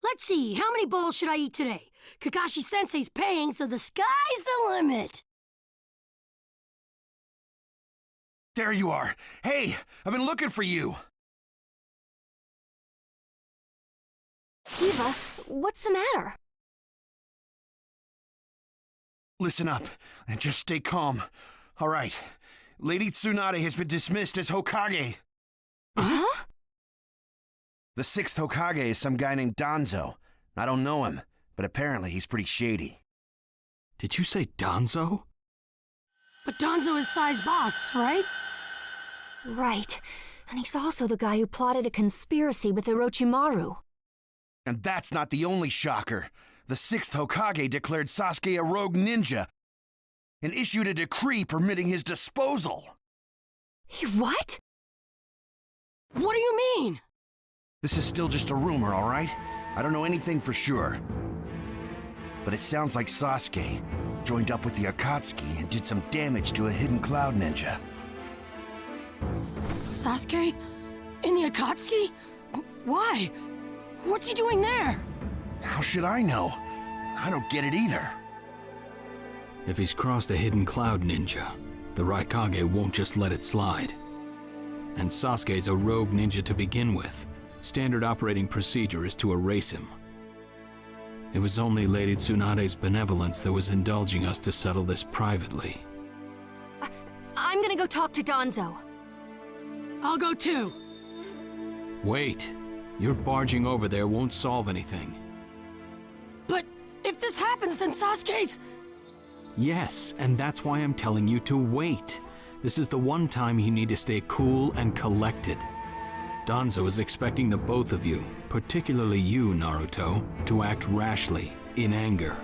Let's see, how many bowls should I eat today? Kakashi-sensei's paying, so the sky's the limit. There you are. Hey, I've been looking for you. Eva, what's the matter? Listen up, and just stay calm. All right. Lady Tsunade has been dismissed as Hokage. Huh? The 6th Hokage is some guy named Danzo. I don't know him, but apparently he's pretty shady. Did you say Danzo? But Danzo is Sai's boss, right? Right. And he's also the guy who plotted a conspiracy with Orochimaru. And that's not the only shocker. The 6th Hokage declared Sasuke a rogue ninja and issued a decree permitting his disposal. What? What do you mean? This is still just a rumor, all right? I don't know anything for sure. But it sounds like Sasuke joined up with the Akatsuki and did some damage to a hidden cloud ninja. Sasuke? In the Akatsuki? Why? What's he doing there? How should I know? I don't get it either. If he's crossed a hidden cloud ninja, the Raikage won't just let it slide. And Sasuke's a rogue ninja to begin with. Standard operating procedure is to erase him. It was only Lady Tsunade's benevolence that was indulging us to settle this privately. I'm gonna go talk to Danzo. I'll go too. Wait. Your barging over there won't solve anything. But if this happens, then Sasuke's... Yes, and that's why I'm telling you to wait. This is the one time you need to stay cool and collected. Danzo is expecting the both of you, particularly you, Naruto, to act rashly, in anger.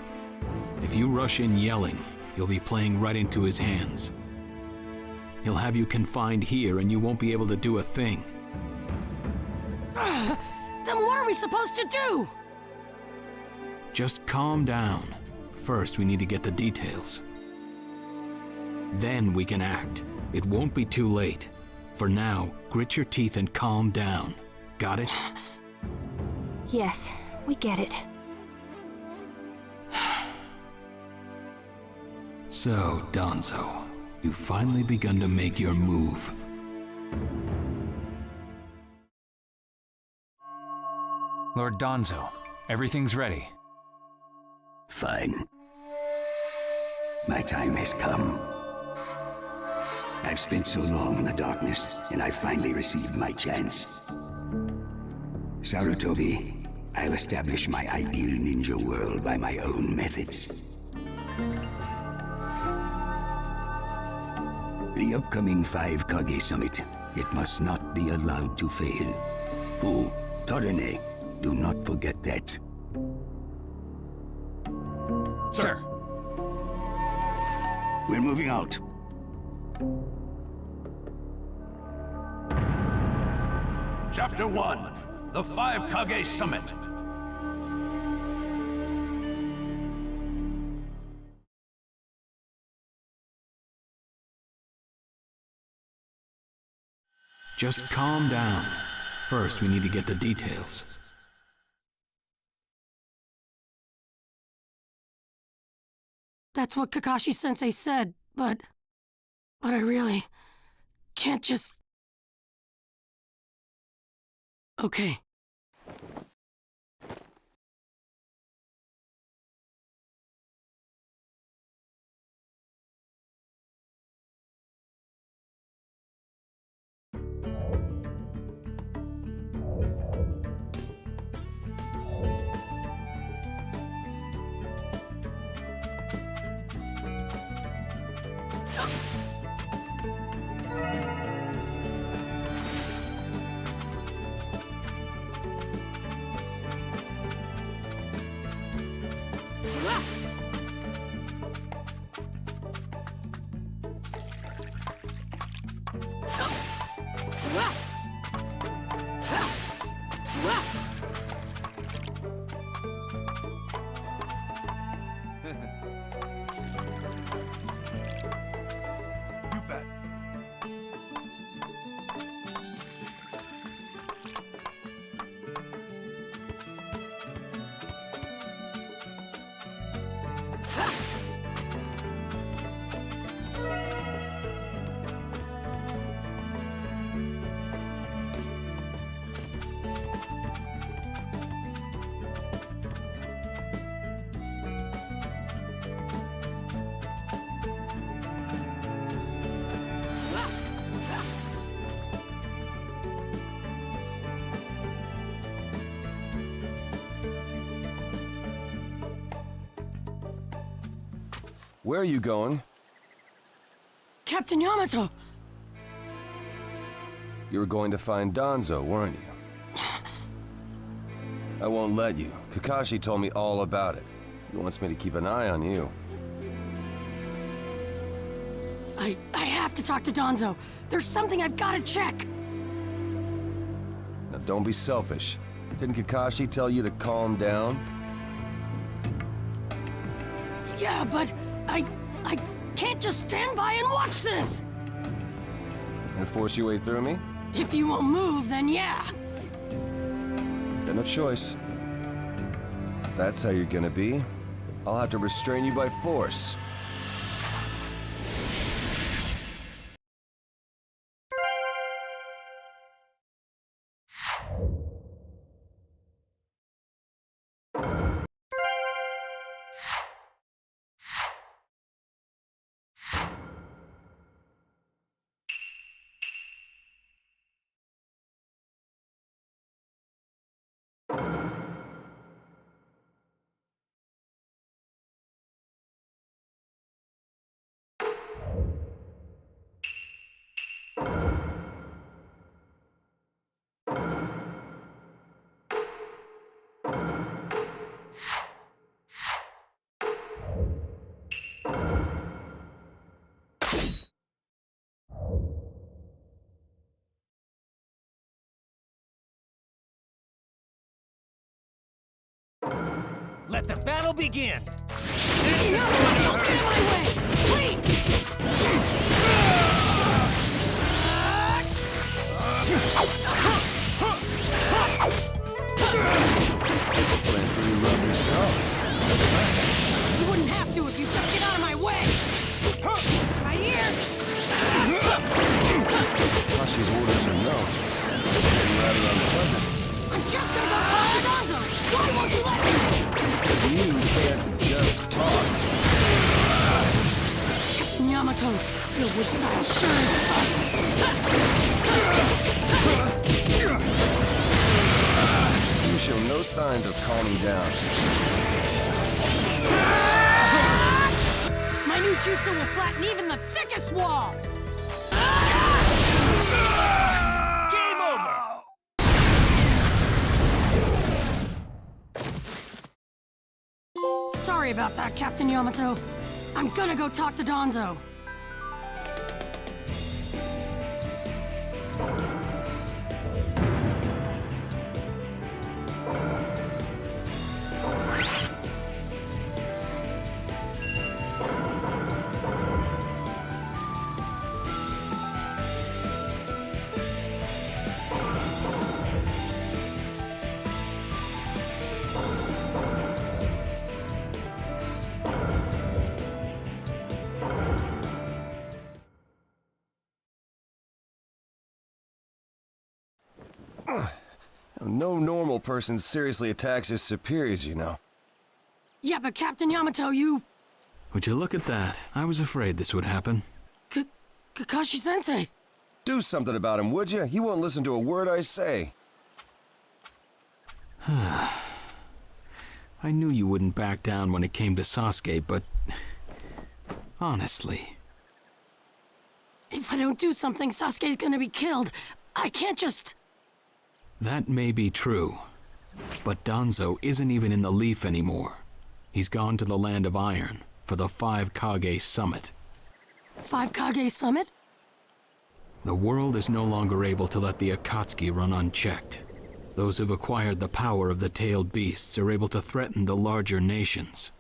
If you rush in yelling, you'll be playing right into his hands. He'll have you confined here and you won't be able to do a thing. Then what are we supposed to do? Just calm down. First, we need to get the details. Then we can act. It won't be too late. For now, grit your teeth and calm down. Got it? Yes, we get it. So, Danzo, you've finally begun to make your move. Lord Danzo, everything's ready. Fine. My time has come. I've spent so long in the darkness, and I finally received my chance. Sarutobi, I'll establish my ideal ninja world by my own methods. The upcoming 5 Kage Summit, it must not be allowed to fail. Fu, Torene, do not forget that. Sir. We're moving out. Chapter 1, the 5 Kage Summit. Just calm down. First, we need to get the details. That's what Kakashi-sensei said, but I really can't just... Okay. Where are you going? Captain Yamato! You were going to find Danzo, weren't you? I won't let you. Kakashi told me all about it. He wants me to keep an eye on you. I have to talk to Danzo. There's something I've got to check. Now don't be selfish. Didn't Kakashi tell you to calm down? Yeah, but I can't just stand by and watch this! And force your way through me? If you won't move, then yeah. Got no choice. If that's how you're gonna be, I'll have to restrain you by force. Let the battle begin! Don't get in my way! Please! Playing pretty rough yourself. You wouldn't have to if you just get out of my way! Right here! Kashi's orders are no. It's getting rather unpleasant. I'm just gonna go talk to Danzo! Why won't you let me? Because you can't just talk. Captain Yamato, your wood style sure is tough. You show no signs of calming down. My new jutsu will flatten even the thickest wall! Game over! Sorry about that, Captain Yamato. I'm gonna go talk to Danzo. No normal person seriously attacks his superiors, you know. Yeah, but Captain Yamato, you... Would you look at that? I was afraid this would happen. Kakashi-sensei. Do something about him, would you? He won't listen to a word I say. I knew you wouldn't back down when it came to Sasuke, but... honestly... If I don't do something, Sasuke's gonna be killed. I can't just... That may be true, but Danzo isn't even in the Leaf anymore. He's gone to the Land of Iron for the 5 Kage Summit. 5 Kage Summit? The world is no longer able to let the Akatsuki run unchecked. Those who've acquired the power of the tailed beasts are able to threaten the larger nations.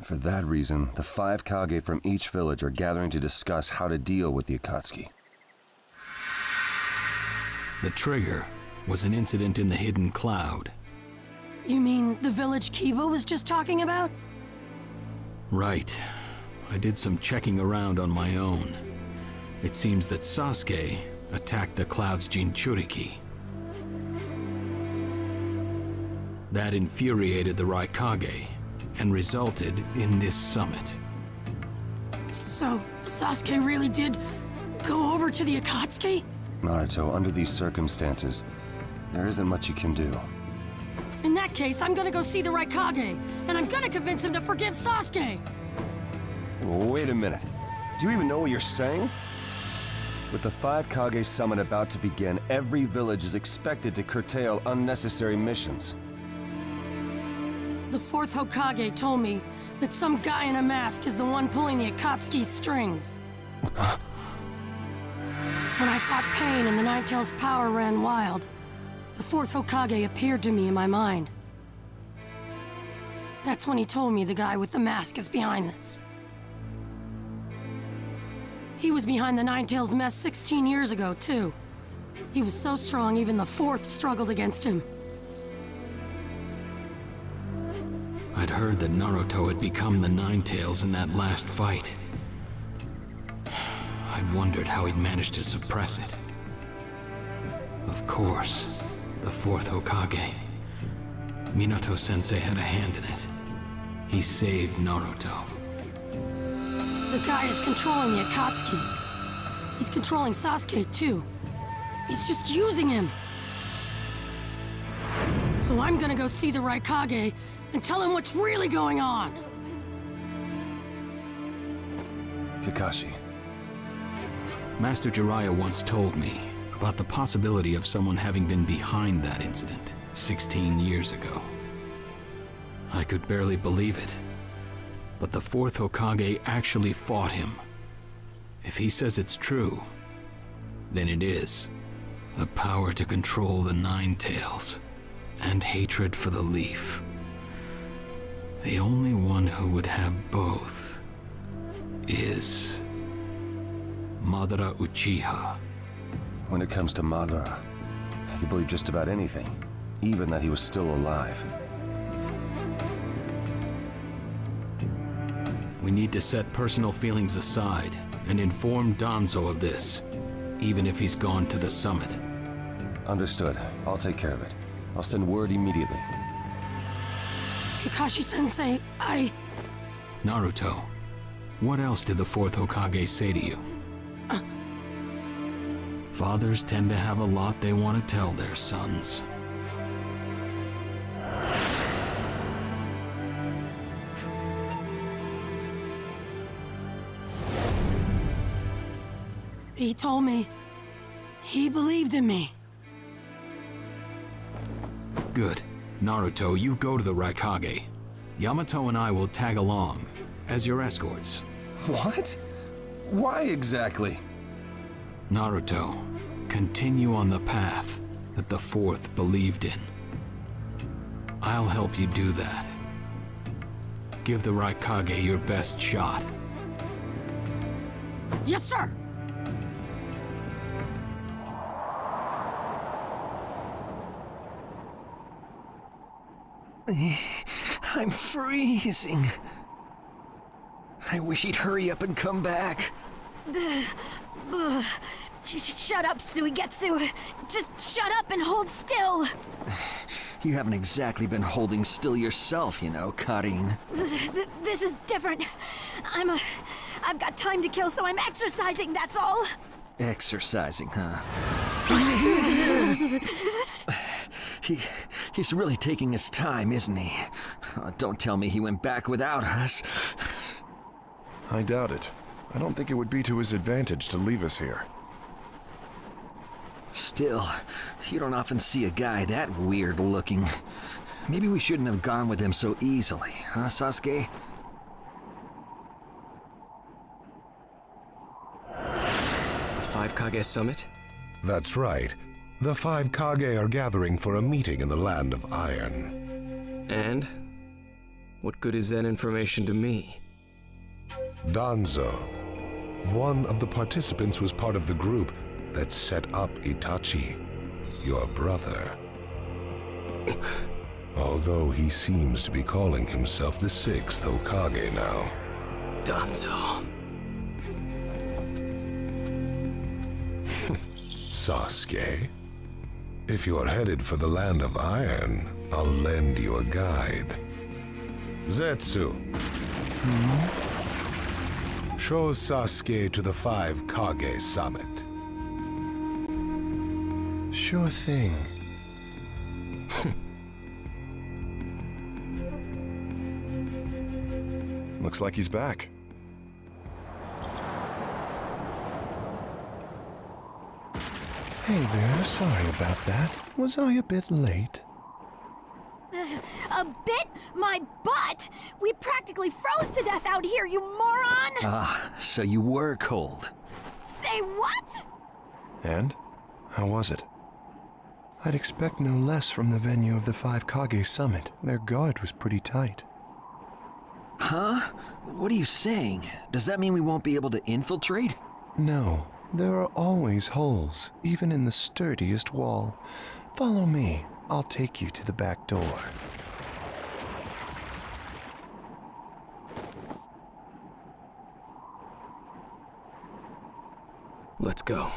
For that reason, the 5 Kage from each village are gathering to discuss how to deal with the Akatsuki. The trigger was an incident in the Hidden Cloud. You mean the village Kiba was just talking about? Right. I did some checking around on my own. It seems that Sasuke attacked the Cloud's Jinchuriki. That infuriated the Raikage and resulted in this summit. So, Sasuke really did go over to the Akatsuki? Naruto, under these circumstances, there isn't much you can do. In that case, I'm gonna go see the right Kage, and I'm gonna convince him to forgive Sasuke! Wait a minute. Do you even know what you're saying? With the 5 Kage summit about to begin, every village is expected to curtail unnecessary missions. The 4th Hokage told me that some guy in a mask is the one pulling the Akatsuki's strings. When I fought Pain and the Ninetales' power ran wild, the 4th Hokage appeared to me in my mind. That's when he told me the guy with the mask is behind this. He was behind the Ninetales mess 16 years ago, too. He was so strong, even the 4th struggled against him. I'd heard that Naruto had become the Ninetales in that last fight. I'd wondered how he'd managed to suppress it. Of course, the 4th Hokage. Minato-sensei had a hand in it. He saved Naruto. The guy is controlling the Akatsuki. He's controlling Sasuke, too. He's just using him. So I'm gonna go see the right Kage and tell him what's really going on. Kakashi. Master Jiraiya once told me about the possibility of someone having been behind that incident 16 years ago. I could barely believe it. But the 4th Hokage actually fought him. If he says it's true, then it is. The power to control the Ninetales, and hatred for the Leaf. The only one who would have both is Madara Uchiha. When it comes to Madara, I can believe just about anything, even that he was still alive. We need to set personal feelings aside and inform Danzo of this, even if he's gone to the summit. Understood. I'll take care of it. I'll send word immediately. Kakashi-sensei, Naruto, what else did the 4th Hokage say to you? Fathers tend to have a lot they want to tell their sons. He told me he believed in me. Good. Naruto, you go to the Raikage. Yamato and I will tag along as your escorts. What? Why exactly? Naruto, continue on the path that the 4th believed in. I'll help you do that. Give the Raikage your best shot. Yes, sir! I'm freezing. I wish he'd hurry up and come back. Shut up, Suigetsu. Just shut up and hold still. You haven't exactly been holding still yourself, you know, Karin. This is different. I've got time to kill, so I'm exercising, that's all. Exercising, huh? He's really taking his time, isn't he? Don't tell me he went back without us. I doubt it. I don't think it would be to his advantage to leave us here. Still, you don't often see a guy that weird looking. Maybe we shouldn't have gone with him so easily, huh, Sasuke? The 5 Kage Summit? That's right. The 5 Kage are gathering for a meeting in the Land of Iron. And? What good is that information to me? Danzo, one of the participants, was part of the group that set up Itachi, your brother. Although he seems to be calling himself the 6th Hokage now. Danzo. Sasuke, if you're headed for the Land of Iron, I'll lend you a guide. Zetsu. Show Sasuke to the 5 Kage Summit. Sure thing. Looks like he's back. Hey there, sorry about that. Was I a bit late? A bit? My butt! We practically froze to death out here, you moron! Ah, so you were cold. Say what? And? How was it? I'd expect no less from the venue of the 5 Kage summit. Their guard was pretty tight. Huh? What are you saying? Does that mean we won't be able to infiltrate? No, there are always holes, even in the sturdiest wall. Follow me. I'll take you to the back door. Let's go.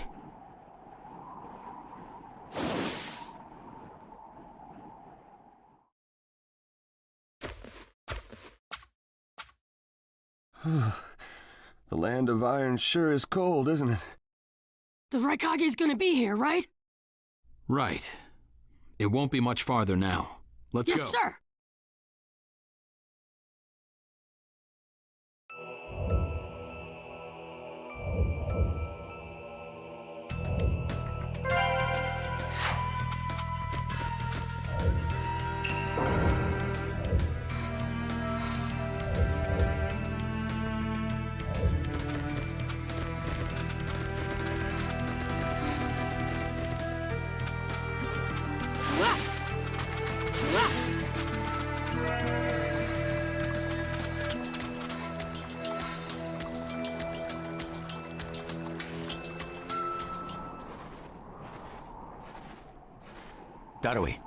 The land of iron sure is cold, isn't it? The Raikage's gonna be here, right? Right. It won't be much farther now. Let's go. Yes, sir! Darui.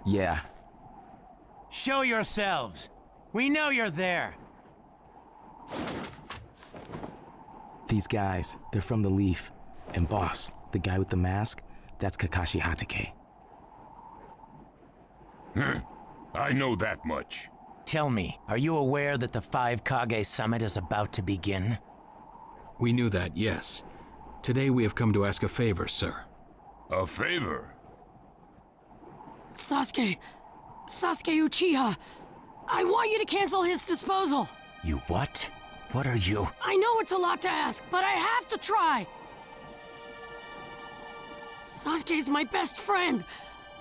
Yeah. Show yourselves! We know you're there! These guys, they're from the Leaf. And boss, the guy with the mask, that's Kakashi Hatake. I know that much. Tell me, are you aware that the 5 Kage summit is about to begin? We knew that, yes. Today we have come to ask a favor, sir. A favor? Sasuke Uchiha, I want you to cancel his disposal. You what? What are you? I know it's a lot to ask, but I have to try. Sasuke's my best friend.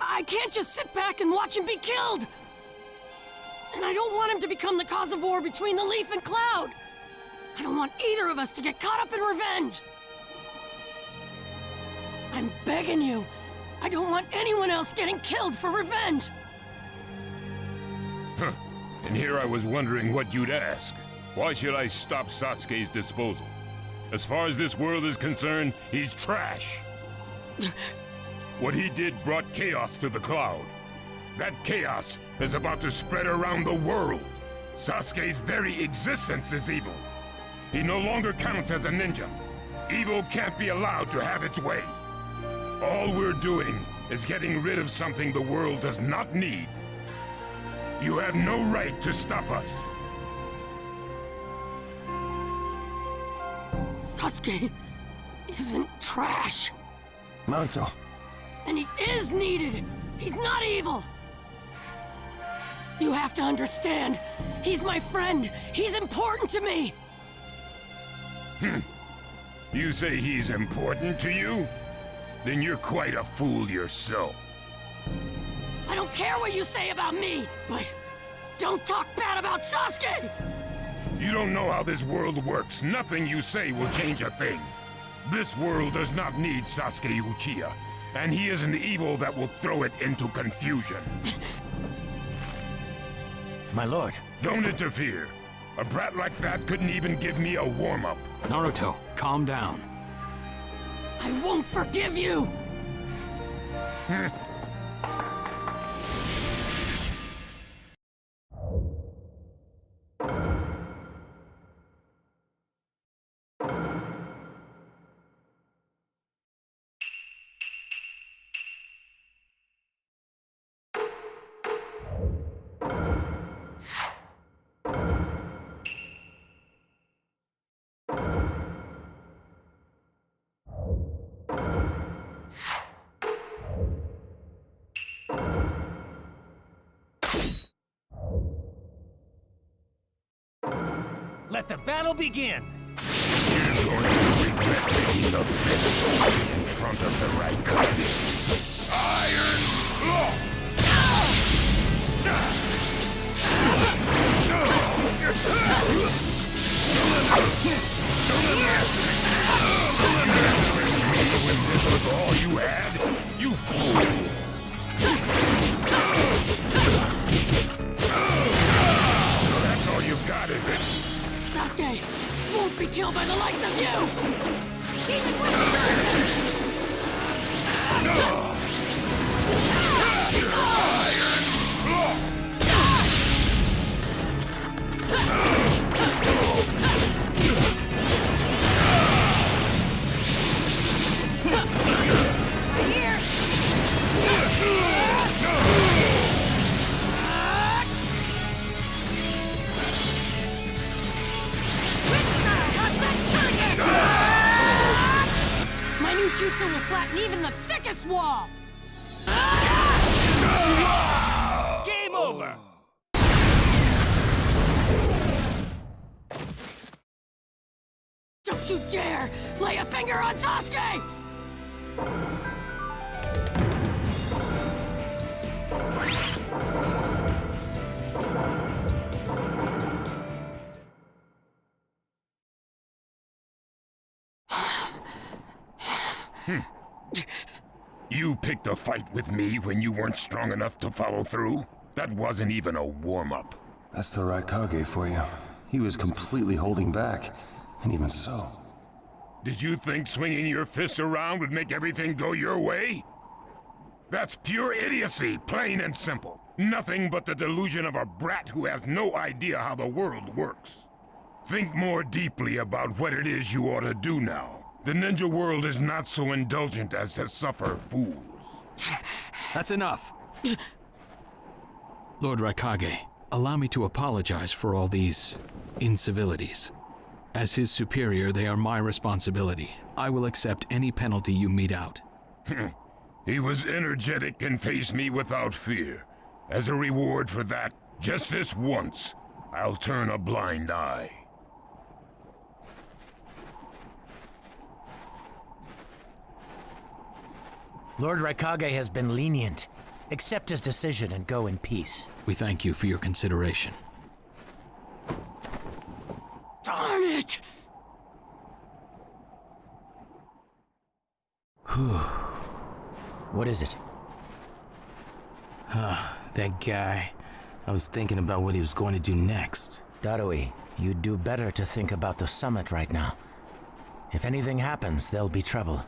I can't just sit back and watch him be killed. And I don't want him to become the cause of war between the Leaf and Cloud. I don't want either of us to get caught up in revenge. I'm begging you. I don't want anyone else getting killed for revenge. Huh. And here I was wondering what you'd ask. Why should I stop Sasuke's disposal? As far as this world is concerned, he's trash. What he did brought chaos to the Cloud. That chaos is about to spread around the world. Sasuke's very existence is evil. He no longer counts as a ninja. Evil can't be allowed to have its way. All we're doing is getting rid of something the world does not need. You have no right to stop us. Sasuke isn't trash. Naruto. And he is needed. He's not evil. You have to understand. He's my friend. He's important to me. You say he's important to you? Then you're quite a fool yourself. I don't care what you say about me, but don't talk bad about Sasuke! You don't know how this world works. Nothing you say will change a thing. This world does not need Sasuke Uchiha, and he is an evil that will throw it into confusion. My lord. Don't interfere. A brat like that couldn't even give me a warm-up. Naruto, calm down. I won't forgive you! Let the battle begin! You're going to regret making the fist in front of the right Kage. Iron Claw! When this was all you had, you fool! So that's all you've got, is it? Sasuke won't be killed by the likes of you! Even when my new jutsu will flatten even the thickest wall! Game over! Don't you dare lay a finger on Sasuke! You picked a fight with me when you weren't strong enough to follow through? That wasn't even a warm-up. That's the right Kage for you. He was completely holding back. And even so... Did you think swinging your fists around would make everything go your way? That's pure idiocy, plain and simple. Nothing but the delusion of a brat who has no idea how the world works. Think more deeply about what it is you ought to do now. The ninja world is not so indulgent as to suffer fools. That's enough. Lord Raikage, allow me to apologize for all these incivilities. As his superior, they are my responsibility. I will accept any penalty you mete out. He was energetic and faced me without fear. As a reward for that, just this once, I'll turn a blind eye. Lord Raikage has been lenient. Accept his decision and go in peace. We thank you for your consideration. Darn it! What is it? That guy. I was thinking about what he was going to do next. Darui, you'd do better to think about the summit right now. If anything happens, there'll be trouble.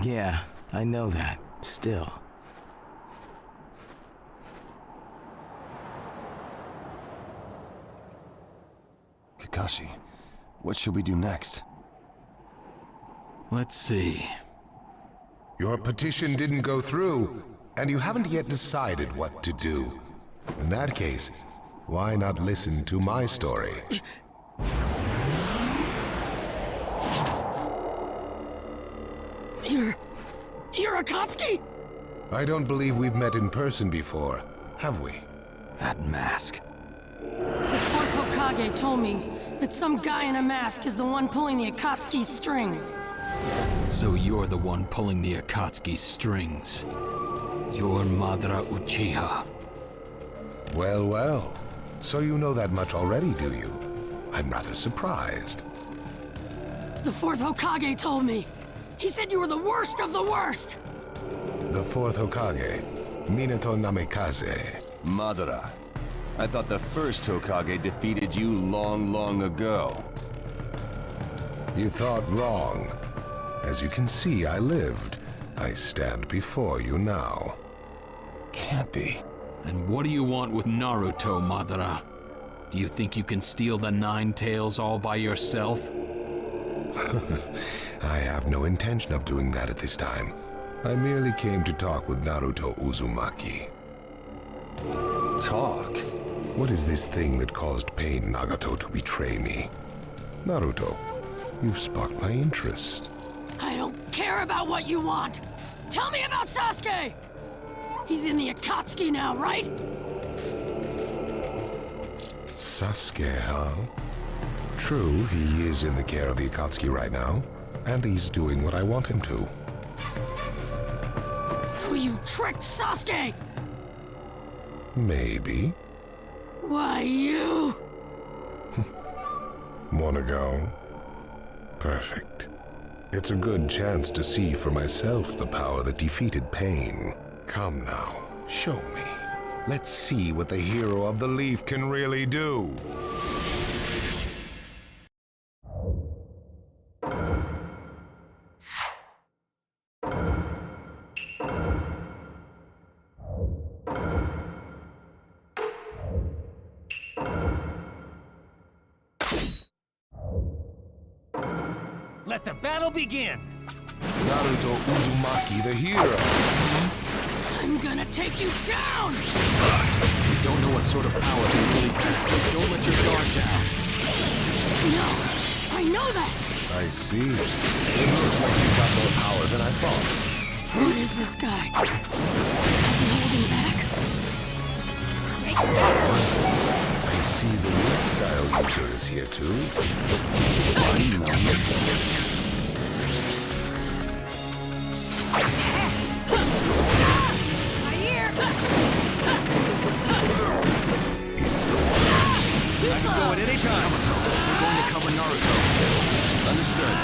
Yeah, I know that. Still. Kakashi, what should we do next? Let's see. Your petition didn't go through, and you haven't yet decided what to do. In that case, why not listen to my story? You're Akatsuki? I don't believe we've met in person before, have we? That mask. The fourth Hokage told me that some guy in a mask is the one pulling the Akatsuki's strings. So you're the one pulling the Akatsuki's strings. You're Madara Uchiha. Well, well. So you know that much already, do you? I'm rather surprised. The fourth Hokage told me. He said you were the worst of the worst! The fourth Hokage, Minato Namikaze. Madara. I thought the first Hokage defeated you long ago. You thought wrong. As you can see, I lived. I stand before you now. Can't be. And what do you want with Naruto, Madara? Do you think you can steal the Nine Tails all by yourself? I have no intention of doing that at this time. I merely came to talk with Naruto Uzumaki. Talk? What is this thing that caused Pain Nagato to betray me? Naruto, you've sparked my interest. I don't care about what you want! Tell me about Sasuke! He's in the Akatsuki now, right? Sasuke, huh? True, he is in the care of the Akatsuki right now, and he's doing what I want him to. So you tricked Sasuke! Maybe. Why, you... Wanna go? Perfect. It's a good chance to see for myself the power that defeated pain. Come now, show me. Let's see what the hero of the Leaf can really do. Let the battle begin! Naruto Uzumaki, the hero. I'm gonna take you down! You don't know what sort of power he really has. Don't let your guard down. No, I know that! I see. It looks like you've got more power than I thought. Who is this guy? Is he holding back? I see the new style user is here too. My ear! I can go at any time. We're going to cover Naruto. Understood.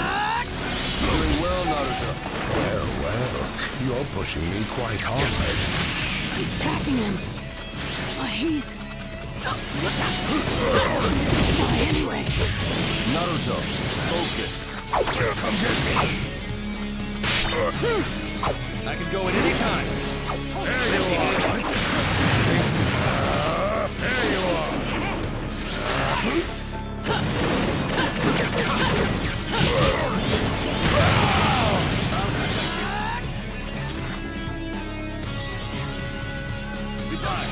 Doing well, Naruto. Well, you're pushing me quite hard. I'm attacking him. But he's... Who's this guy anyway? Naruto, focus. Come get me. I can go at any time. There you are. There you are. Goodbye.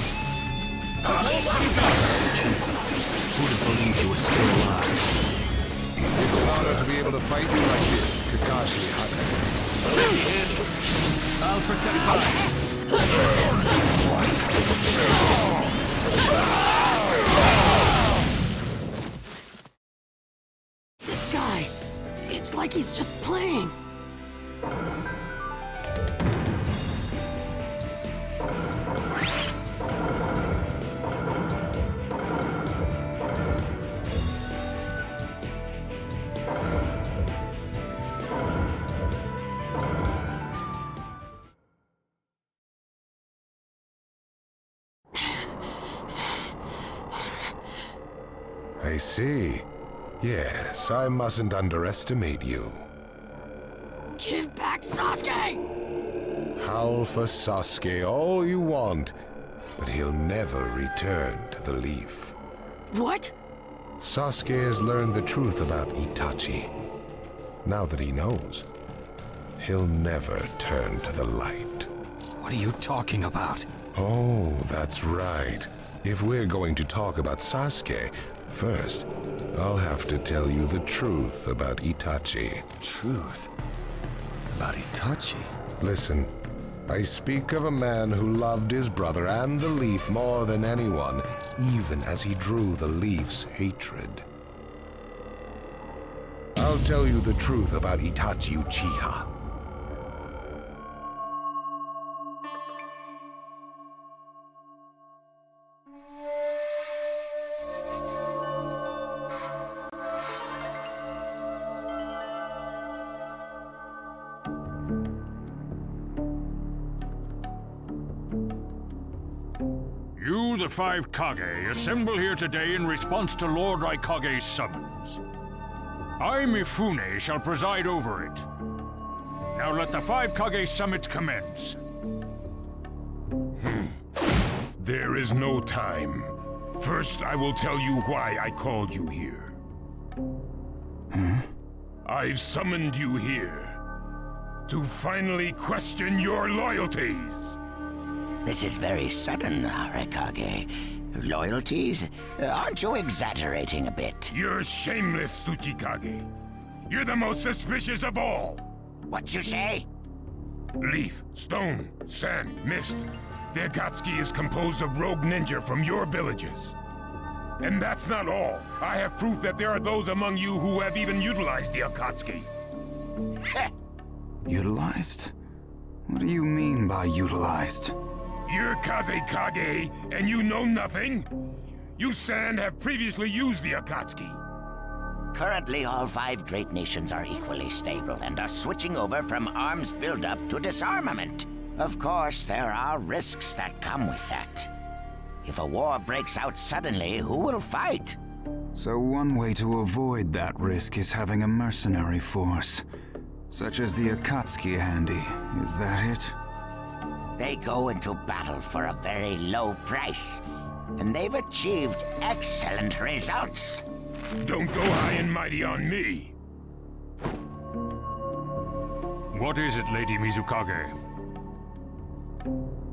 Who'd have believed you were still alive? It's an honor to be able to fight you like this, Kakashi Hatake. I'll protect mine. This guy, it's like he's just playing. I see. Yes, I mustn't underestimate you. Give back Sasuke! Howl for Sasuke all you want, but he'll never return to the Leaf. What? Sasuke has learned the truth about Itachi. Now that he knows, he'll never turn to the light. What are you talking about? Oh, that's right. If we're going to talk about Sasuke, first, I'll have to tell you the truth about Itachi. Truth? About Itachi? Listen, I speak of a man who loved his brother and the Leaf more than anyone, even as he drew the Leaf's hatred. I'll tell you the truth about Itachi Uchiha. You, the five Kage, assemble here today in response to Lord Raikage's summons. I, Mifune, shall preside over it. Now let the five Kage summit commence. There is no time. First, I will tell you why I called you here. I've summoned you here to finally question your loyalties. This is very sudden, Raikage. Loyalties? Aren't you exaggerating a bit? You're shameless, Tsuchikage. You're the most suspicious of all. What'd you say? Leaf, stone, sand, mist. The Akatsuki is composed of rogue ninja from your villages. And that's not all. I have proof that there are those among you who have even utilized the Akatsuki. Utilized? What do you mean by utilized? You're Kage, and you know nothing? You Sand have previously used the Akatsuki. Currently, all 5 great nations are equally stable and are switching over from arms buildup to disarmament. Of course, there are risks that come with that. If a war breaks out suddenly, who will fight? So one way to avoid that risk is having a mercenary force, such as the Akatsuki handy. Is that it? They go into battle for a very low price, and they've achieved excellent results. Don't go high and mighty on me. What is it, Lady Mizukage?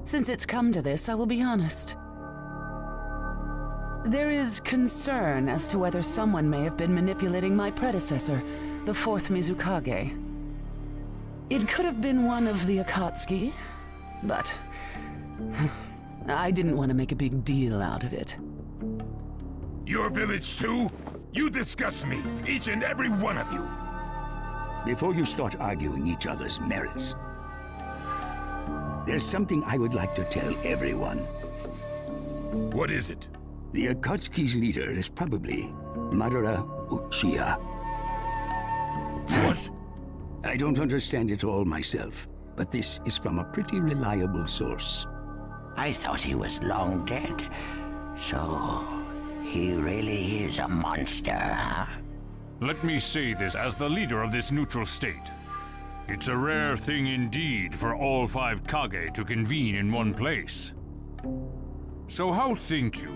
Since it's come to this, I will be honest. There is concern as to whether someone may have been manipulating my predecessor, the 4th Mizukage. It could have been one of the Akatsuki, but I didn't want to make a big deal out of it. Your village too? You disgust me, each and every one of you. Before you start arguing each other's merits, there's something I would like to tell everyone. What is it? The Akatsuki's leader is probably Madara Uchiha. What? I don't understand it all myself, but this is from a pretty reliable source. I thought he was long dead. So, he really is a monster, huh? Let me say this as the leader of this neutral state. It's a rare thing indeed for all 5 Kage to convene in one place. So how think you?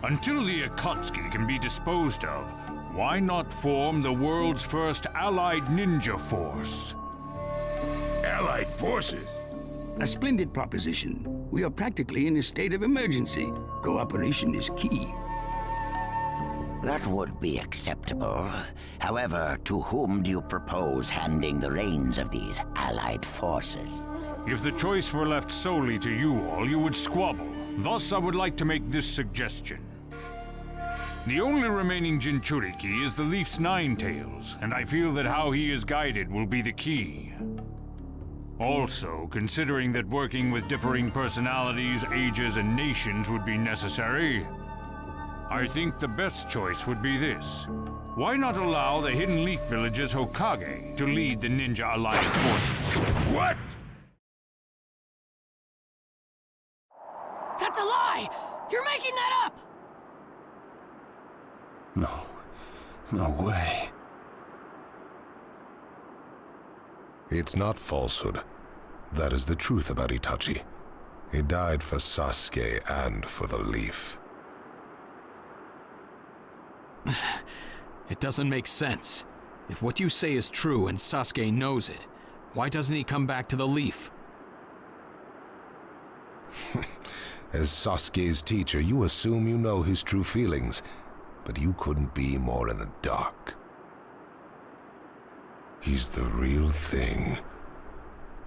Until the Akatsuki can be disposed of, why not form the world's first allied ninja force? Allied forces? A splendid proposition. We are practically in a state of emergency. Cooperation is key. That would be acceptable. However, to whom do you propose handing the reins of these allied forces? If the choice were left solely to you all, you would squabble. Thus, I would like to make this suggestion. The only remaining Jinchuriki is the Leaf's 9 tails, and I feel that how he is guided will be the key. Also, considering that working with differing personalities, ages, and nations would be necessary, I think the best choice would be this. Why not allow the Hidden Leaf Village's Hokage to lead the Ninja Alliance forces? What? That's a lie! You're making that up! No way. It's not falsehood. That is the truth about Itachi. He died for Sasuke and for the Leaf. It doesn't make sense. If what you say is true and Sasuke knows it, why doesn't he come back to the Leaf? As Sasuke's teacher, you assume you know his true feelings, but you couldn't be more in the dark. He's the real thing.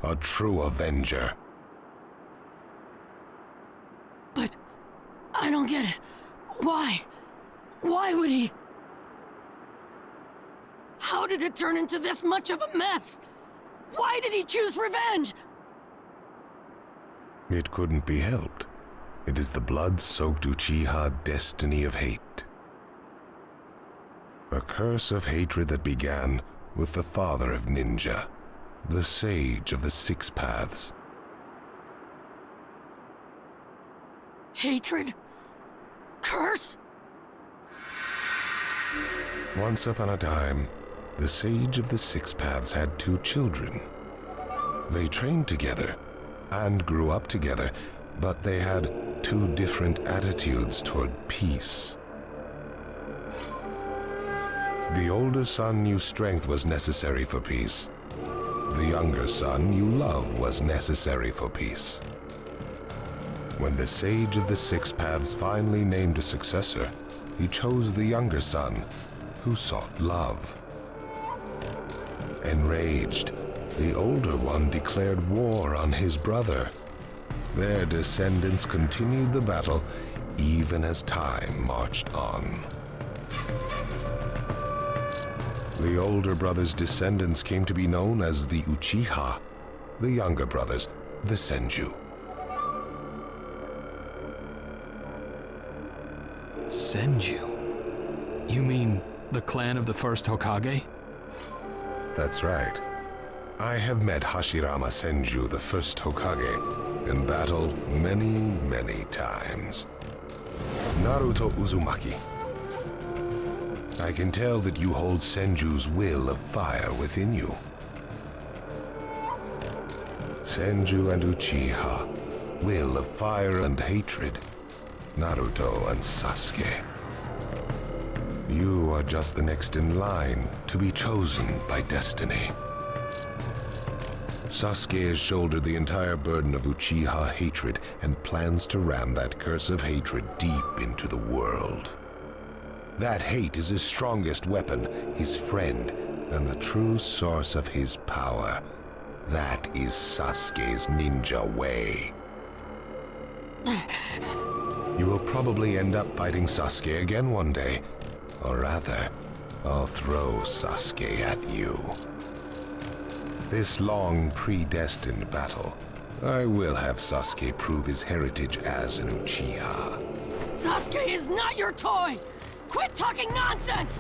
A true Avenger. But I don't get it. Why? Why would he? How did it turn into this much of a mess? Why did he choose revenge? It couldn't be helped. It is the blood-soaked Uchiha destiny of hate. A curse of hatred that began with the father of ninja, the sage of the 6 paths. Hatred? Curse? Once upon a time, the sage of the 6 paths had 2 children. They trained together and grew up together, but they had 2 different attitudes toward peace. The older son knew strength was necessary for peace. The younger son knew love was necessary for peace. When the sage of the 6 paths finally named a successor, he chose the younger son, who sought love. Enraged, the older one declared war on his brother. Their descendants continued the battle, even as time marched on. The older brother's descendants came to be known as the Uchiha, the younger brothers, the Senju. Senju? You mean the clan of the first Hokage? That's right. I have met Hashirama Senju, the first Hokage, in battle many, many times. Naruto Uzumaki. I can tell that you hold Senju's will of fire within you. Senju and Uchiha, will of fire and hatred. Naruto and Sasuke. You are just the next in line to be chosen by destiny. Sasuke has shouldered the entire burden of Uchiha hatred and plans to ram that curse of hatred deep into the world. That hate is his strongest weapon, his friend, and the true source of his power. That is Sasuke's ninja way. You will probably end up fighting Sasuke again one day. Or rather, I'll throw Sasuke at you. This long, predestined battle, I will have Sasuke prove his heritage as an Uchiha. Sasuke is not your toy! Quit talking nonsense!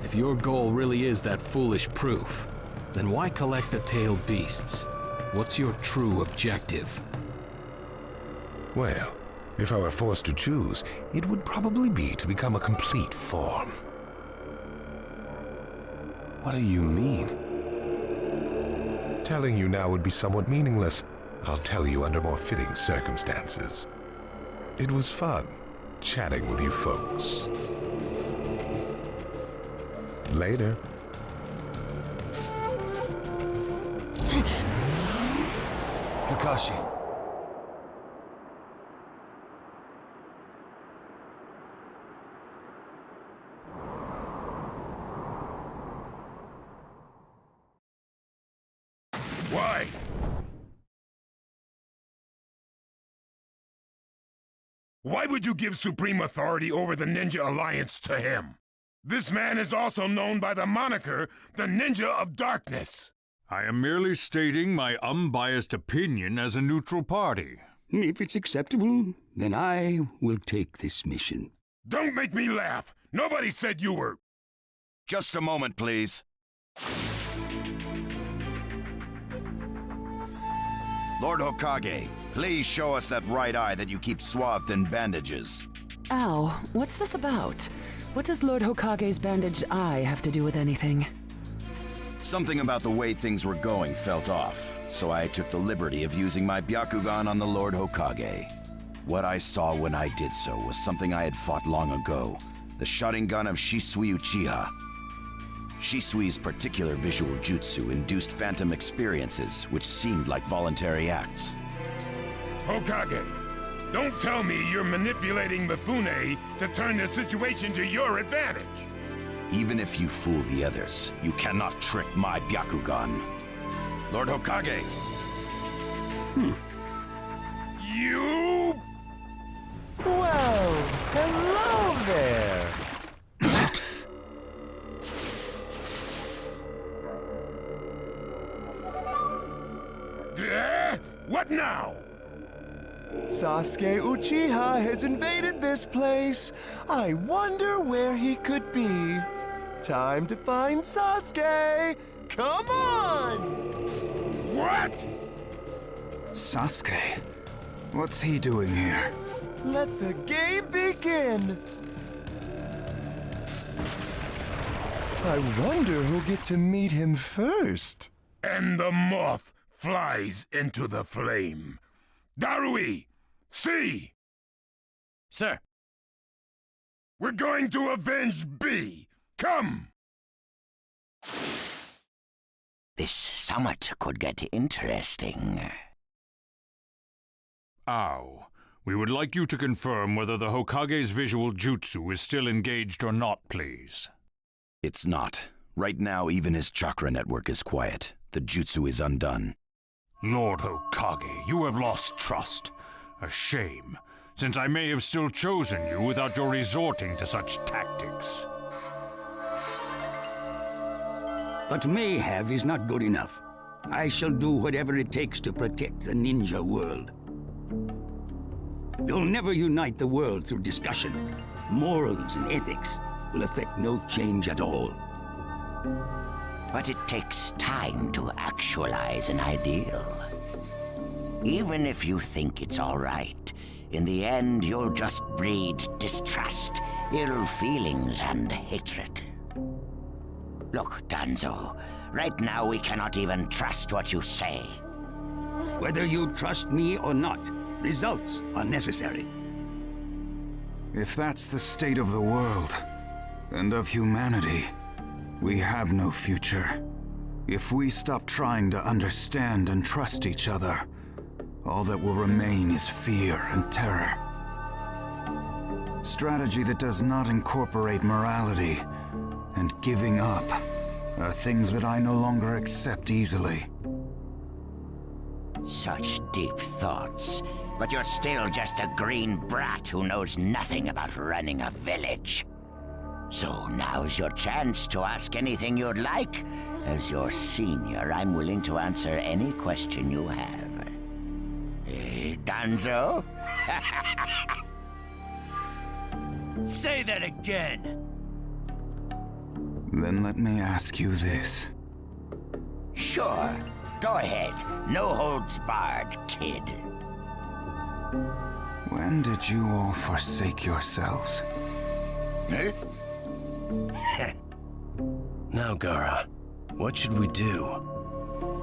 If your goal really is that foolish proof, then why collect the tailed beasts? What's your true objective? Well, if I were forced to choose, it would probably be to become a complete form. What do you mean? Telling you now would be somewhat meaningless. I'll tell you under more fitting circumstances. It was fun chatting with you folks. Later. Kakashi. Why? Why would you give supreme authority over the Ninja Alliance to him? This man is also known by the moniker, the Ninja of Darkness. I am merely stating my unbiased opinion as a neutral party. If it's acceptable, then I will take this mission. Don't make me laugh! Nobody said you were... Just a moment, please. Lord Hokage, please show us that right eye that you keep swathed in bandages. Ow, what's this about? What does Lord Hokage's bandaged eye have to do with anything? Something about the way things were going felt off, so I took the liberty of using my Byakugan on the Lord Hokage. What I saw when I did so was something I had fought long ago, the Sharingan of Shisui Uchiha. Shisui's particular visual jutsu induced phantom experiences, which seemed like voluntary acts. Hokage, don't tell me you're manipulating Mifune to turn the situation to your advantage. Even if you fool the others, you cannot trick my Byakugan. Lord Hokage! You... Well, hello there! What now? Sasuke Uchiha has invaded this place. I wonder where he could be. Time to find Sasuke! Come on! What? Sasuke? What's he doing here? Let the game begin! I wonder who'll get to meet him first. And the moth flies into the flame. Darui! See! Sir! We're going to avenge B! Come! This summit could get interesting. Ow. We would like you to confirm whether the Hokage's visual jutsu is still engaged or not, please. It's not. Right now, even his chakra network is quiet. The jutsu is undone. Lord Hokage, you have lost trust. A shame. since I may have still chosen you without your resorting to such tactics. But may have is not good enough. I shall do whatever it takes to protect the ninja world. You'll never unite the world through discussion. Morals and ethics will affect no change at all. But it takes time to actualize an ideal. Even if you think it's all right, in the end you'll just breed distrust, ill feelings, and hatred. Look, Danzo, right now we cannot even trust what you say. Whether you trust me or not, results are necessary. If that's the state of the world, and of humanity, we have no future. If we stop trying to understand and trust each other, all that will remain is fear and terror. Strategy that does not incorporate morality and giving up are things that I no longer accept easily. Such deep thoughts, but you're still just a green brat who knows nothing about running a village. So now's your chance to ask anything you'd like. As your senior, I'm willing to answer any question you have. Danzo? Say that again! Then let me ask you this. Sure. Go ahead. No holds barred, kid. When did you all forsake yourselves? Huh? Now, Gaara, what should we do?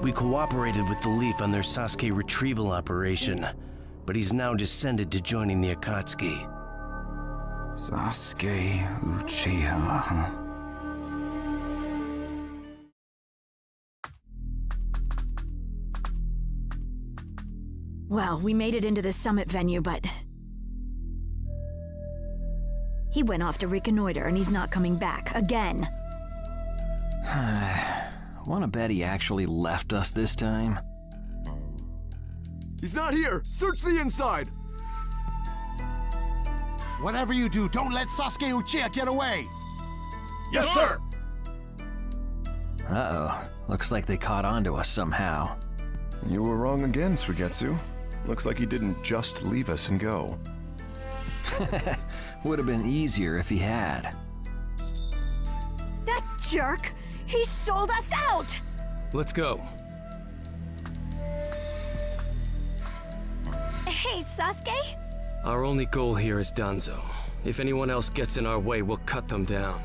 We cooperated with the Leaf on their Sasuke retrieval operation, but he's now descended to joining the Akatsuki. Sasuke Uchiha, huh? Well, we made it into the summit venue, but... he went off to reconnoiter, and he's not coming back, again. Wanna bet he actually left us this time? He's not here! Search the inside! Whatever you do, don't let Sasuke Uchiha get away! Yes, sir! Uh-oh. Looks like they caught on to us somehow. You were wrong again, Suigetsu. Looks like he didn't just leave us and go. Would have been easier if he had. That jerk! He sold us out! Let's go. Hey, Sasuke? Our only goal here is Danzo. If anyone else gets in our way, we'll cut them down.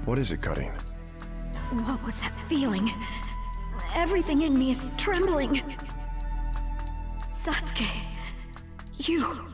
What is it, Cutting? What was that feeling? Everything in me is trembling. Sasuke, you...